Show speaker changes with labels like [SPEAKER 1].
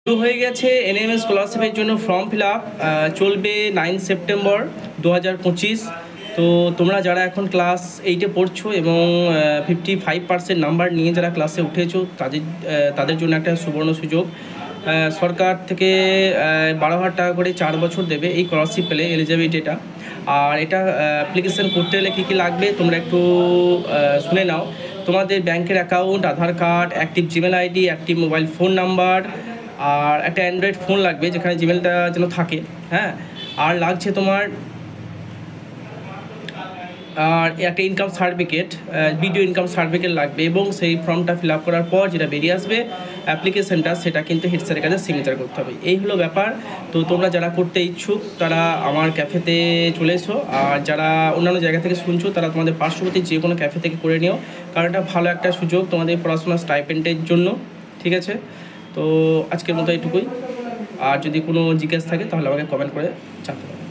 [SPEAKER 1] শুরু হয়ে গেছে এনএমএস স্কলারশিপের জন্য ফর্ম ফিল আপ চলবে 9 সেপ্টেম্বর 2025। তো তোমরা যারা এখন ক্লাস 8-এ পড়ছো এবং 55% নাম্বার নিয়ে যারা ক্লাসে উঠেছো তাদের জন্য একটা সুবর্ণ সুযোগ। সরকার থেকে 12,000 টাকা করে 4 বছর দেবে এই স্কলারশিপ পেলে এলিজিবিলিটি এটা। আর এটা অ্যাপ্লিকেশান করতে হলে কী কী লাগবে তোমরা একটু শুনে নাও। তোমাদের ব্যাংকের account, Aadhaar card, active Gmail ID, active mobile phone number, আর একটা অ্যান্ড্রয়েড ফোন লাগবে যেখানে জিমেলটা যেন থাকে। হ্যাঁ, আর লাগছে তোমার আর একটা income certificate, video income certificate লাগবে। এবং সেই ফর্মটা ফিল আপ করার পর যেটা বেরিয়ে আসবে অ্যাপ্লিকেশানটা, সেটা কিন্তু হেড স্যারের কাছে সিগনেচার করতে হবে। এই হলো ব্যাপার। তো তোমরা যারা করতে ইচ্ছুক তারা আমার ক্যাফেতে চলে এসো, আর যারা অন্যান্য জায়গা থেকে শুনছো তারা তোমাদের পার্শ্ববর্তী যে কোনো ক্যাফে থেকে করে নিও, কারণ এটা ভালো একটা সুযোগ তোমাদের পড়াশোনার স্টাইপেন্ডের জন্য। ঠিক আছে, তো আজকের মতো এটুকুই। আর যদি কোনো জিজ্ঞাসা থাকে তাহলে আমাকে কমেন্ট করে জানাতে পারো।